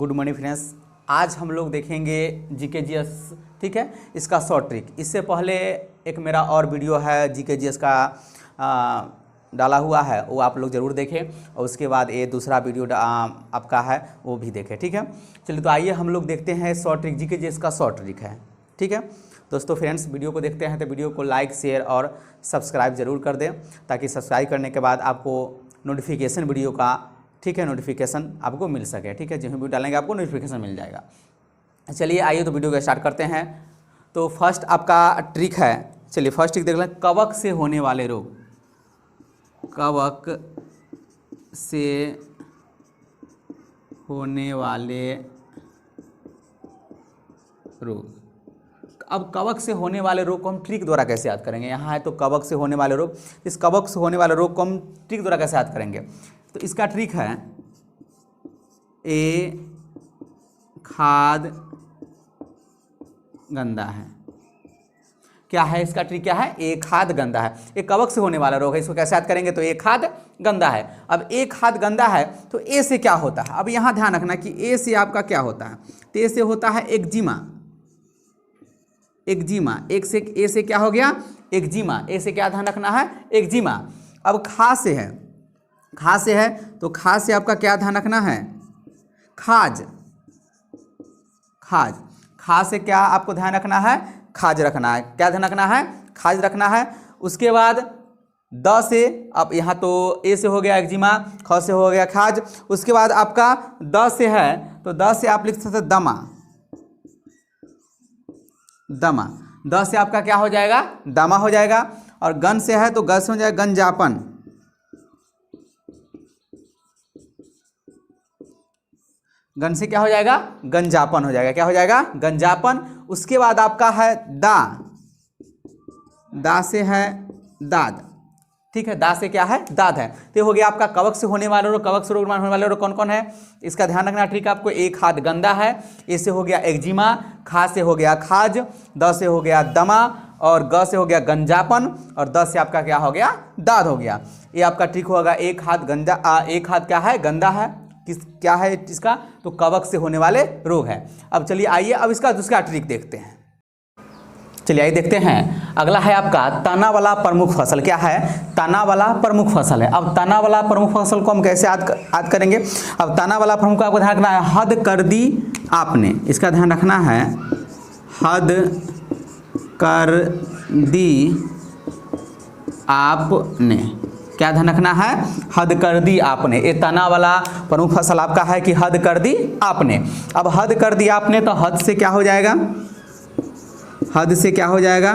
Good morning friends. आज हम लोग देखेंगे जीके जीएस, ठीक है, इसका शॉर्ट ट्रिक। इससे पहले एक मेरा और वीडियो है जीके जीएस का डाला हुआ है, वो आप लोग ज़रूर देखें, और उसके बाद ये दूसरा वीडियो आपका है वो भी देखें, ठीक है। चलिए तो आइए हम लोग देखते हैं शॉर्ट ट्रिक, जीके जीएस का शॉर्ट ट्रिक है, ठीक है। दोस्तों फ्रेंड्स, वीडियो को देखते हैं तो वीडियो को लाइक शेयर और सब्सक्राइब ज़रूर कर दें, ताकि सब्सक्राइब करने के बाद आपको नोटिफिकेशन वीडियो का, ठीक है, नोटिफिकेशन आपको मिल सके, ठीक है। जब वीडियो डालेंगे आपको नोटिफिकेशन मिल जाएगा। चलिए आइए तो वीडियो को स्टार्ट करते हैं। तो फर्स्ट आपका ट्रिक है, चलिए फर्स्ट ट्रिक देख लें। कवक से होने वाले रोग, कवक से होने वाले रोग। अब कवक से होने वाले रोग को हम ट्रिक द्वारा कैसे याद करेंगे? यहाँ है तो कवक से होने वाले रोग, इस कवक से होने वाले रोग को हम ट्रिक द्वारा कैसे याद करेंगे? तो इसका ट्रिक है ए खाद गंदा है। क्या है इसका ट्रिक? क्या है? ए खाद गंदा है। एक कवक से होने वाला रोग है, इसको कैसे याद करेंगे? तो ए खाद गंदा है। अब ए खाद गंदा है तो ए से क्या होता है? अब यहाँ ध्यान रखना कि ए से आपका क्या होता है? तो ए से होता है एक्जिमा। एक्जिमा, एक से ए से क्या हो गया? एक्जिमा। ए से क्या ध्यान रखना है? एक्जिमा। अब खा से है, खा से है तो खा से आपका क्या ध्यान रखना है? खाज। खाज, खा से क्या आपको ध्यान रखना है? खाज रखना है। क्या ध्यान रखना है? खाज रखना है। उसके बाद द से, अब यहाँ तो ए से हो गया एक्जिमा, ख से हो गया खाज। उसके बाद आपका द से है तो द से आप लिख सकते दमा। दमा, द से आपका क्या हो जाएगा? दमा हो जाएगा। और गन से है तो ग से हो जाएगा गंजापन। गन से क्या हो जाएगा? गंजापन हो जाएगा। क्या हो जाएगा? गंजापन। उसके बाद आपका है दा, दा से है दाद, ठीक है। दा से क्या है? दाद है। तो हो गया आपका कवक से होने वाले रोग। कवक से रोग होने वाले रोग कौन कौन है? इसका ध्यान रखना ट्रिक आपको। ए खाद गंदा है, ए से हो गया एक्जिमा, खा से हो गया खाज, द से हो गया दमा, और ग से हो गया गंजापन, और द से आपका क्या हो गया? दाद हो गया। ये आपका ट्रिक होगा। ए खाद गंदा, ए खाद क्या है? गंदा है। किस क्या है इसका? तो कवक से होने वाले रोग है। अब चलिए आइए अब इसका दूसरा ट्रिक देखते हैं। चलिए आइए देखते हैं। अगला है आपका तना वाला प्रमुख फसल। क्या है? तना वाला प्रमुख फसल है। अब तना वाला प्रमुख फसल को हम कैसे याद करेंगे? अब तना वाला प्रमुख को आपको ध्यान रखना है, हद कर दी आपने। इसका ध्यान रखना है, हद कर दी आपने। क्या ध्यान रखना है? हद कर दी आपने। ये तना वाला प्रमुख फसल आपका है कि हद कर दी आपने। अब हद कर दी आपने तो हद से क्या हो जाएगा? हद से क्या हो जाएगा?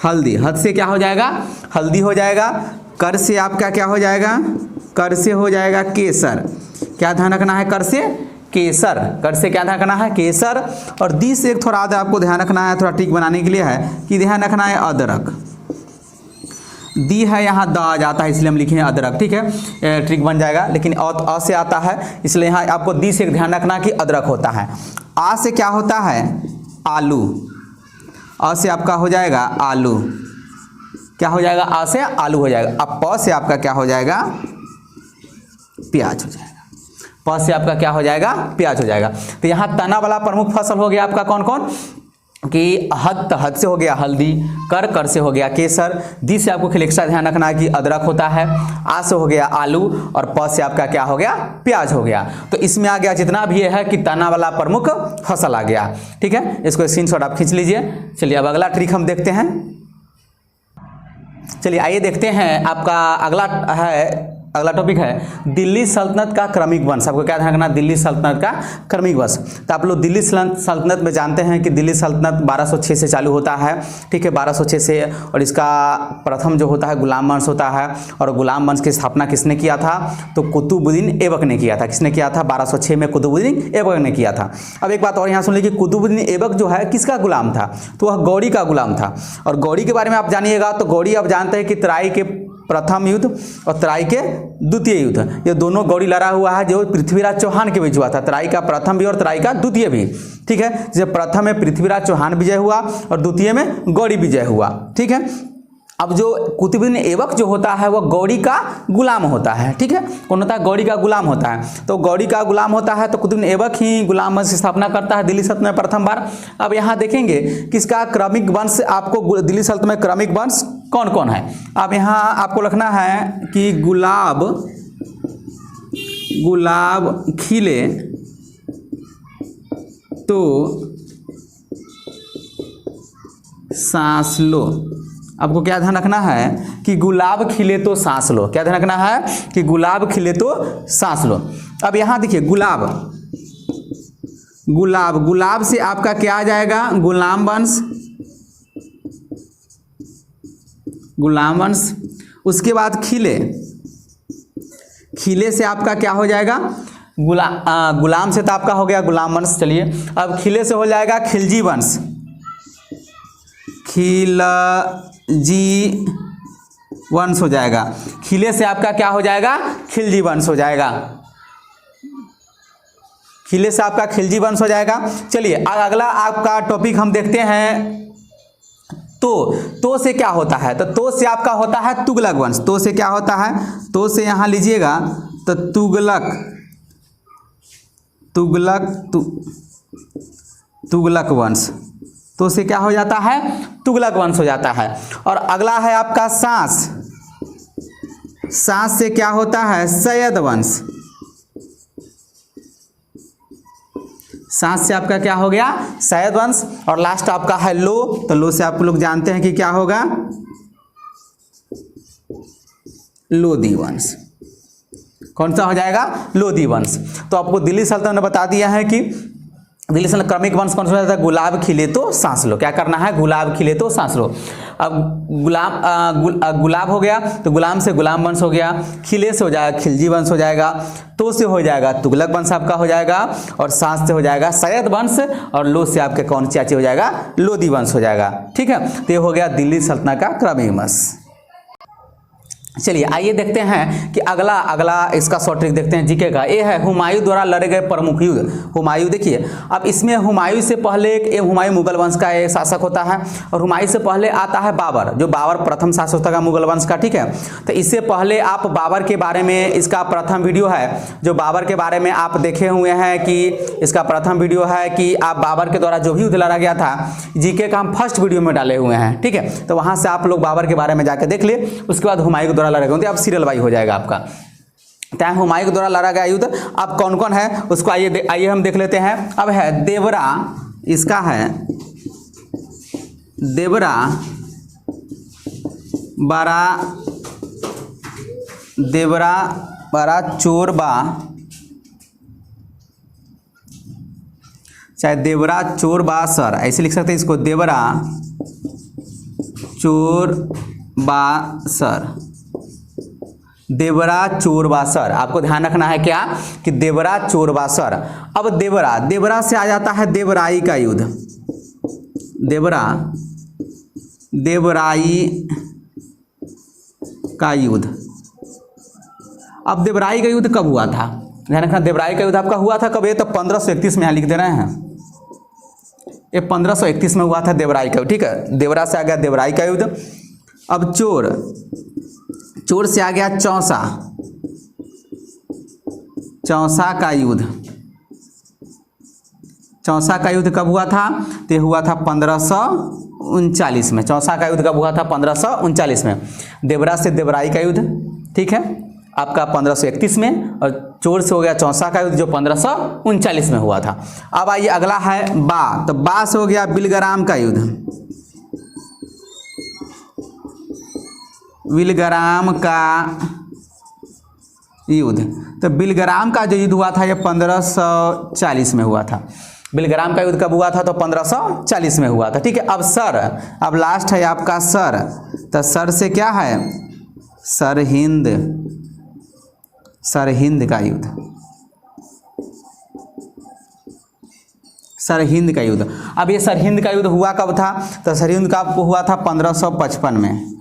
हल्दी। हद से क्या हो जाएगा? हल्दी हो जाएगा। कर से आपका क्या हो जाएगा? कर से हो जाएगा केसर। क्या ध्यान रखना है? कर से केसर। कर से क्या ध्यान रखना है? केसर। और दी से एक थोड़ा आपको ध्यान रखना है, थोड़ा ट्रिक बनाने के लिए है कि ध्यान रखना है अदरक। दी है यहाँ द आ जाता है, इसलिए हम लिखे हैं अदरक, ठीक है। ट्रिक बन जाएगा। लेकिन अ से आता है, इसलिए यहाँ आपको दी से ध्यान रखना कि अदरक होता है। आ से क्या होता है? आलू। अ से आपका हो जाएगा आलू। क्या हो जाएगा? आ से आलू हो जाएगा। अब प से आपका क्या हो जाएगा? प्याज हो जाएगा। प से आपका क्या हो जाएगा? प्याज हो जाएगा। तो यहाँ तना वाला प्रमुख फसल हो गया आपका कौन कौन? कि हद से हो गया हल्दी, कर से हो गया केसर, दी से आपको खाली एक्स्ट्रा ध्यान रखना है कि अदरक होता है, आ से हो गया आलू, और प से आपका क्या हो गया? प्याज हो गया। तो इसमें आ गया जितना भी है कि तना वाला प्रमुख फसल आ गया, ठीक है। इसको स्क्रीनशॉट आप खींच लीजिए। चलिए अब अगला ट्रिक हम देखते हैं। चलिए आइए देखते हैं। आपका अगला टॉपिक है दिल्ली सल्तनत का क्रमिक वंश। आपको क्या ध्यान रखना? दिल्ली सल्तनत का क्रमिक वंश। तो आप लोग दिल्ली सल्तनत में जानते हैं कि दिल्ली सल्तनत 1206 से चालू होता है, ठीक है, 1206 से। और इसका प्रथम जो होता है गुलाम वंश होता है। और गुलाम वंश की स्थापना किसने किया था? तो कुतुबुद्दीन ऐबक ने किया था। किसने किया था? 1206 में कुतुबुद्दीन ऐबक ने किया था। अब एक बात और यहाँ सुन लीजिए, कुतुबुद्दीन ऐबक जो है किसका गुलाम था? तो वह गौरी का गुलाम था। और गौरी के बारे में आप जानिएगा तो गौरी आप जानते हैं कि तराई के प्रथम युद्ध और तराई के द्वितीय युद्ध, ये दोनों गौरी लड़ा हुआ है जो पृथ्वीराज चौहान के बीच हुआ था। तराई का प्रथम भी और तराई का द्वितीय भी, ठीक है। जब प्रथम में पृथ्वीराज चौहान विजय हुआ और द्वितीय में गौरी विजय हुआ, ठीक है। अब जो कुतुबुद्दीन ऐबक जो होता है वह गौरी का गुलाम होता है, ठीक है। कौन होता है? गौरी का गुलाम होता है। तो गौरी का गुलाम होता है तो कुतुबुद्दीन ऐबक ही गुलाम वंश की स्थापना करता है दिल्ली सल्तनत में प्रथम बार। अब यहाँ देखेंगे किसका क्रमिक वंश, आपको दिल्ली सल्तनत में क्रमिक वंश कौन कौन है। अब यहाँ आपको लिखना है कि गुलाब खिले तो सांस लो। आपको क्या ध्यान रखना है कि गुलाब खिले तो सांस लो। क्या ध्यान रखना है कि गुलाब खिले तो सांस लो। अब यहां देखिए गुलाब से आपका क्या आ जाएगा? गुलाम वंश। उसके बाद खिले से आपका क्या हो जाएगा? गुलाम से तो आपका हो गया गुलाम वंश। चलिए अब खिले से हो जाएगा खिलजी वंश। खिलजी वंश हो जाएगा। खिले से आपका क्या हो जाएगा? खिलजी वंश हो जाएगा। खिले से आपका खिलजी वंश हो जाएगा। चलिए अगला आपका टॉपिक हम देखते हैं। तो से क्या होता है? तो से आपका होता है तुगलक वंश। तो से क्या होता है? तो से यहां लीजिएगा तो तुगलक वंश। तो से क्या हो जाता है? तुगलक वंश हो जाता है। और अगला है आपका सांस से क्या होता है? सैयद वंश। सांस से आपका क्या हो गया? सैयद वंश। और लास्ट आपका है लो। तो लो से आप लोग जानते हैं कि क्या होगा? लोधी वंश। कौन सा हो जाएगा? लोधी वंश। तो आपको दिल्ली सल्तनत ने बता दिया है कि दिल्ली सल्तनत क्रमिक वंश कौन सा होता है? गुलाब खिले तो सांस लो। क्या करना है? गुलाब खिले तो सांस लो। अब गुलाब हो गया तो गुलाम से गुलाम वंश हो गया। खिले से हो जाएगा खिलजी वंश हो जाएगा। तो से हो जाएगा तुगलक वंश आपका हो जाएगा। और सांस से हो जाएगा सैयद वंश। और लो से आपके कौन चाची हो जाएगा? लोधी वंश हो जाएगा। ठीक है, तो ये हो गया दिल्ली सल्तनत का क्रमिक वंश। चलिए आइए देखते हैं कि अगला इसका शॉर्ट ट्रिक देखते हैं जीके का। ये है हुमायूं द्वारा लड़े गए प्रमुख युद्ध। हुमायूं देखिए, अब इसमें हुमायूं से पहले एक हुमायूं मुगल वंश का एक शासक होता है। और हुमायूं से पहले आता है बाबर, जो बाबर प्रथम शासक होता है मुगल वंश का। ठीक है, तो इससे पहले आप बाबर के बारे में, इसका प्रथम वीडियो है जो बाबर के बारे में आप देखे हुए हैं कि इसका प्रथम वीडियो है कि आप बाबर के द्वारा जो भी युद्ध लड़ा गया था, जीके का हम फर्स्ट वीडियो में डाले हुए हैं। ठीक है, तो वहां से आप लोग बाबर के बारे में जाकर देख ले। उसके बाद हुमायूं द्वारा लड़ा गया, अब सीरियल वाइज हो जाएगा आपका। तो हुमायूं के द्वारा लड़ा गया युद्ध अब कौन कौन है उसको आइए हम देख लेते हैं। अब है देवरा, इसका है देवरा बड़ा चोरबा, चाहे देवरा चोरबा सर ऐसे लिख सकते हैं इसको, देवरा चोरबासर। देवरा चोरबासर आपको ध्यान रखना है क्या कि देवरा चोरबासर। अब देवरा से आ जाता है देवराई का युद्ध। देवराई का युद्ध। अब देवराई का युद्ध कब हुआ था? ध्यान रखना, देवराई का युद्ध आपका हुआ था कब? ये तो 1531 में यहाँ लिख दे रहे हैं। ये 1531 में हुआ था देवराई का युद्ध। ठीक है, देवरा से आ गया देवराई का युद्ध। अब चोर से आ गया चौसा का युद्ध। चौसा का युद्ध कब हुआ था? तो हुआ था 1539 में। चौसा का युद्ध कब हुआ था? 1539 में। देवरा से देवराई का युद्ध, ठीक है, आपका 1531 में। और चोर से हो गया चौसा का युद्ध जो 1539 में हुआ था। अब आइए अगला है तो बा से हो गया बिलग्राम का युद्ध। बिलग्राम का युद्ध, तो बिलग्राम का जो युद्ध हुआ था ये 1540 में हुआ था। बिलग्राम का युद्ध कब हुआ था? तो 1540 में हुआ था। ठीक है, अब लास्ट है आपका सर। तो सर से क्या है? सरहिंद का युद्ध। सरहिंद का युद्ध। अब ये सरहिंद का युद्ध हुआ कब था? तो सरहिंद का आपको हुआ था 1555 में।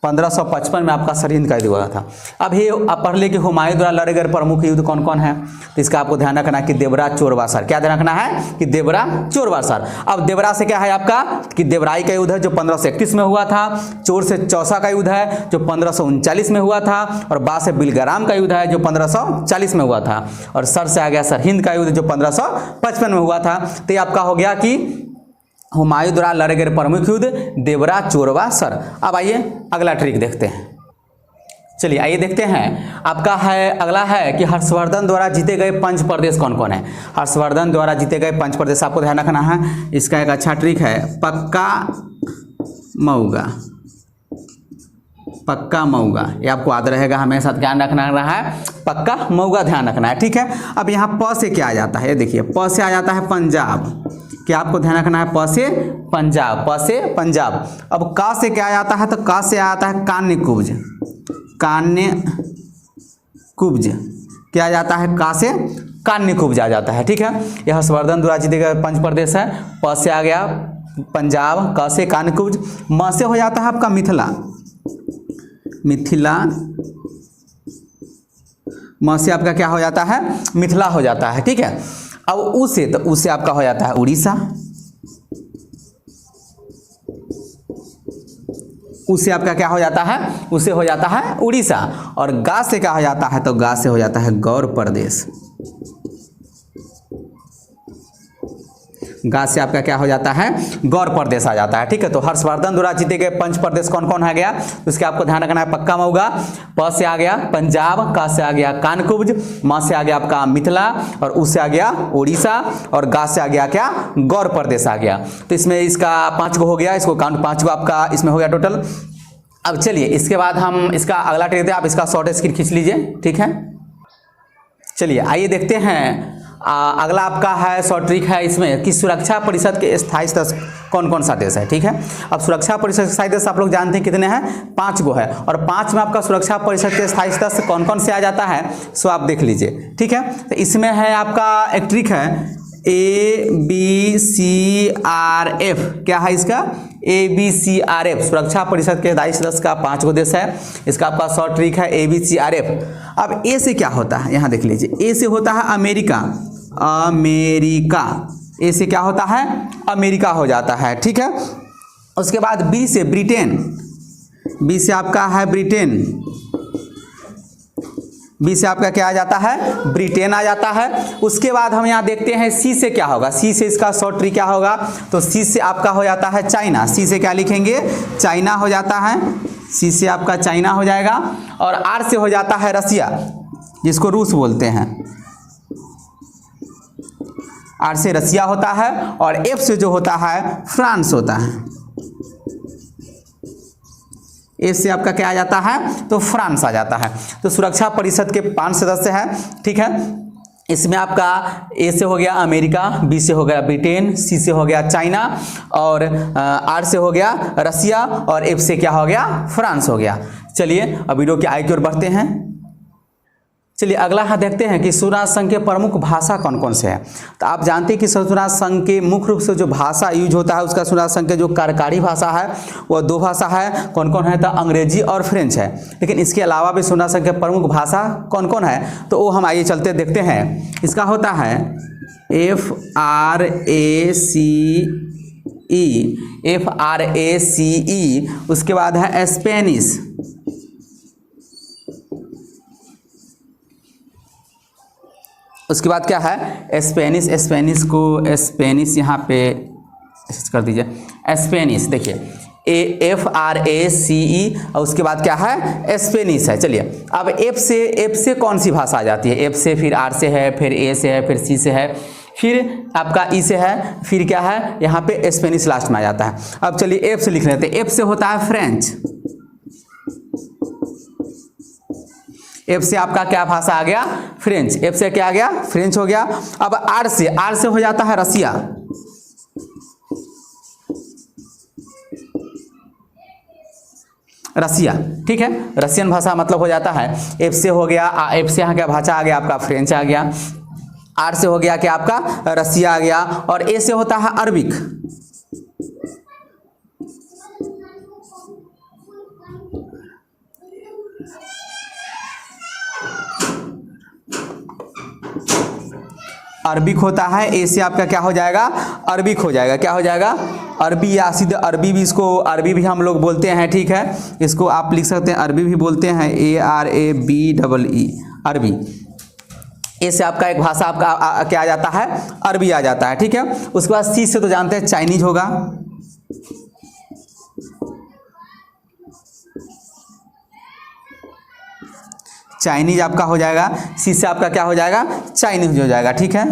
1555 में आपका सरहिंद का युद्ध हुआ था। अब ये आप पढ़ ले कि हुमायूं द्वारा लड़े गए प्रमुख युद्ध कौन कौन है, तो इसका आपको ध्यान रखना है कि देवरा चोरवासर। क्या ध्यान रखना है कि देवरा चोरवासर। अब देवरा से क्या है आपका कि देवराई का युद्ध है जो 1531 में हुआ था, चोर से चौसा का युद्ध है जो 1539 में हुआ था, और बा से बिलगाराम का युद्ध है जो 1540 में हुआ था, और सर से आ गया सरहिंद का युद्ध जो 1555 में हुआ था। तो ये आपका हो गया कि हुमायूं द्वारा लड़े गए प्रमुख युद्ध देवरा चोरवासर। अब आइए अगला ट्रिक देखते हैं। चलिए आइए देखते हैं, आपका है अगला है कि हर्षवर्धन द्वारा जीते गए पंच प्रदेश कौन कौन है। हर्षवर्धन द्वारा जीते गए पंच प्रदेश आपको ध्यान रखना है। इसका एक अच्छा ट्रिक है पक्का मऊगा। पक्का मऊगा ये आपको याद रहेगा, हमेशा ध्यान रखना है, पक्का मऊगा ध्यान रखना है, ठीक है। अब यहाँ प से क्या आ जाता है, देखिए प से आ जाता है पंजाब। क्या आपको ध्यान रखना है, प से पंजाब, प से पंजाब। अब का से क्या आ जाता है, तो का से आता है कान्य कुब्ज। कान्य कुब्ज क्या आ जाता है, का से कान्य कुब्ज आ जाता है, ठीक है। यह हर्षवर्धन द्वारा जीते गए पंच प्रदेश है। प से आ गया पंजाब, क से कान्य कुब्ज, म से हो जाता है आपका मिथिला। मिथिला, म से आपका क्या हो जाता है, मिथिला हो जाता है, ठीक है। अब उ से, तो उ से आपका हो जाता है उड़ीसा। उ से आपका क्या हो जाता है, उसे हो जाता है उड़ीसा। और गा से क्या हो जाता है, तो गा से हो जाता है गौर प्रदेश। गा से आपका क्या हो जाता है, गौर प्रदेश आ जाता है, ठीक है। तो हर्षवर्धन द्वारा जीते गए पंच प्रदेश कौन कौन आ गया, उसके आपको ध्यान रखना है पक्का मऊगा। प से आ गया पंजाब, का से आ गया कानकुब्ज, म से आ गया आपका मिथिला, और उ से आ गया उड़ीसा, और गा से आ गया क्या, गौर प्रदेश आ गया। तो इसमें इसका 5 गो हो गया, इसको काउंट 5 गो आपका इसमें हो गया टोटल। अब चलिए इसके बाद हम इसका अगला ट्रिक देते हैं, आप इसका शॉर्ट स्क्रीन खींच लीजिए, ठीक है। चलिए आइए देखते हैं, अगला आपका है शॉर्ट ट्रिक है इसमें कि सुरक्षा परिषद के स्थायी सदस्य कौन कौन सा देश है, ठीक है। अब सुरक्षा परिषद के स्थायी सदस्य आप लोग जानते हैं कितने हैं, 5 गो है, और 5 में आपका सुरक्षा परिषद के स्थायी सदस्य कौन कौन से आ जाता है, सो आप देख लीजिए, ठीक है। तो इसमें है आपका एक ट्रिक है ABCRF। क्या है इसका, ABCRF। सुरक्षा परिषद के स्थायी सदस्य का 5 गो देश है, इसका आपका शॉर्ट ट्रिक है ABCRF। अब ए से क्या होता है, यहाँ देख लीजिए, ए से होता है अमेरिका। अमेरिका, ए से क्या होता है, अमेरिका हो जाता है, ठीक है। उसके बाद बी से ब्रिटेन। बी से आपका है ब्रिटेन। बी से आपका क्या आ जाता है, ब्रिटेन आ जाता है। उसके बाद हम यहाँ देखते हैं सी से क्या होगा। सी से इसका शॉर्ट ट्रिक क्या होगा, तो सी से आपका हो जाता है चाइना। सी से क्या लिखेंगे, चाइना हो जाता है। सी से आपका चाइना हो जाएगा। और आर से हो जाता है रसिया, जिसको रूस बोलते हैं। आर से रसिया होता है। और एफ से जो होता है फ्रांस होता है। ए से आपका क्या आ जाता है, तो फ्रांस आ जाता है। तो सुरक्षा परिषद के 5 सदस्य हैं, ठीक है। इसमें आपका ए से हो गया अमेरिका, बी से हो गया ब्रिटेन, सी से हो गया चाइना, और आर से हो गया रसिया, और एफ से क्या हो गया, फ्रांस हो गया। चलिए अब वीडियो के आगे की ओर बढ़ते हैं। चलिए अगला यहाँ देखते हैं कि स्वराज संघ के प्रमुख भाषा कौन कौन से हैं। तो आप जानते हैं कि स्वराज संघ के मुख्य रूप से जो भाषा यूज होता है, उसका स्वराज संघ के जो कार्यकारी भाषा है वो 2 भाषा है। कौन कौन है, तो अंग्रेजी और फ्रेंच है। लेकिन इसके अलावा भी स्वराज संघ के प्रमुख भाषा कौन कौन है, तो वो हम आइए चलते देखते हैं। इसका होता है FRACE। उसके बाद है स्पेनिश। उसके बाद क्या है, स्पेनिश। स्पेनिश को स्पेनिश यहाँ पे कर दीजिए, स्पेनिश। देखिए FRACE, और उसके बाद क्या है, स्पेनिश है। चलिए अब एफ से कौन सी भाषा आ जाती है, एफ से, फिर आर से है, फिर ए से है, फिर सी से है, फिर आपका ई से है, फिर क्या है, यहाँ पे स्पेनिश लास्ट में आ जाता है। अब चलिए एफ से लिख लेते हैं। एफ से होता है फ्रेंच। एफ से आपका क्या भाषा आ गया, फ्रेंच। एफ से क्या आ गया, फ्रेंच हो गया। अब आर से हो जाता है रसिया। रसिया, ठीक है, रशियन भाषा मतलब हो जाता है। एफ से हो गया, एफ से यहाँ क्या भाषा आ गया आपका, फ्रेंच आ गया। आर से हो गया क्या आपका, रसिया आ गया। और ए से होता है अरबिक। अरबिक होता है, ए से आपका क्या हो जाएगा, अरबिक हो जाएगा, क्या हो जाएगा, अरबी, या सीधे अरबी भी, इसको अरबी भी हम लोग बोलते हैं, ठीक है, इसको आप लिख सकते हैं अरबी भी बोलते हैं, ARABEE, अरबी। ए से आपका एक भाषा आपका क्या आ जाता है, अरबी आ जाता है, ठीक है। उसके बाद सी से तो जानते हैं चाइनीज होगा, चाइनीज आपका हो जाएगा, सी से आपका क्या हो जाएगा, चाइनीज हो जाएगा, ठीक है।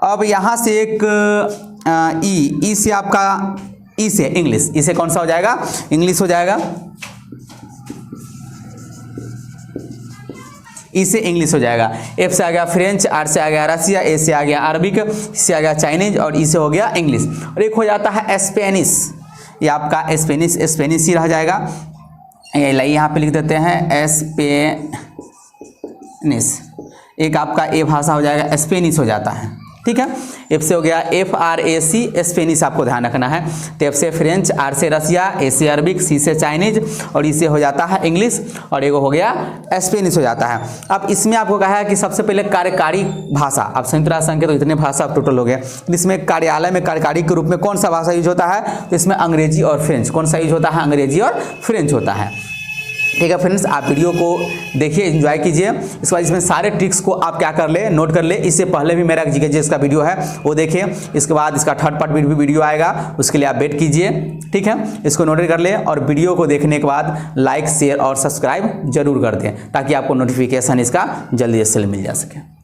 अब यहाँ से एक ई से आपका, ई से इंग्लिश, ई से कौन सा हो जाएगा, इंग्लिश हो जाएगा, ई से इंग्लिश हो जाएगा। एफ से आ गया फ्रेंच, आर से आ गया रसिया, ए से आ गया अरबिक, सी से आ गया चाइनीज और ई से हो गया इंग्लिश। और एक हो जाता है स्पेनिश, ये आपका स्पेनिश, स्पेनिश ही रह जाएगा, ये यहाँ पे लिख देते हैं स्पेनिश। एक आपका ए भाषा हो जाएगा, स्पेनिश हो जाता है, ठीक है। एफ से हो गया FRAC, स्पेनिश आपको ध्यान रखना है। तो एफ से फ्रेंच, आर से रसिया, ए से अरबिक, सी से चाइनीज और ई से हो जाता है इंग्लिश और एक हो गया स्पेनिश हो जाता है। अब इसमें आपको कहा है कि सबसे पहले कार्यकारी भाषा, अब संयुक्त राष्ट्र संघ के तो इतने भाषा टोटल हो गए, इसमें कार्यालय में कार्यकारी के रूप में कौन सा भाषा यूज होता है, तो इसमें अंग्रेजी और फ्रेंच, कौन सा यूज होता है, अंग्रेजी और फ्रेंच होता है, ठीक है फ्रेंड्स। आप वीडियो को देखिए, एंजॉय कीजिए। इसके बाद इसमें सारे ट्रिक्स को आप क्या कर ले, नोट कर ले। इससे पहले भी मेरा जीके का वीडियो है वो देखिए, इसके बाद इसका थर्ड पार्ट भी वीडियो आएगा, उसके लिए आप वेट कीजिए, ठीक है। इसको नोट कर ले और वीडियो को देखने के बाद लाइक, शेयर और सब्सक्राइब जरूर कर दें ताकि आपको नोटिफिकेशन इसका जल्दी से मिल जा सके।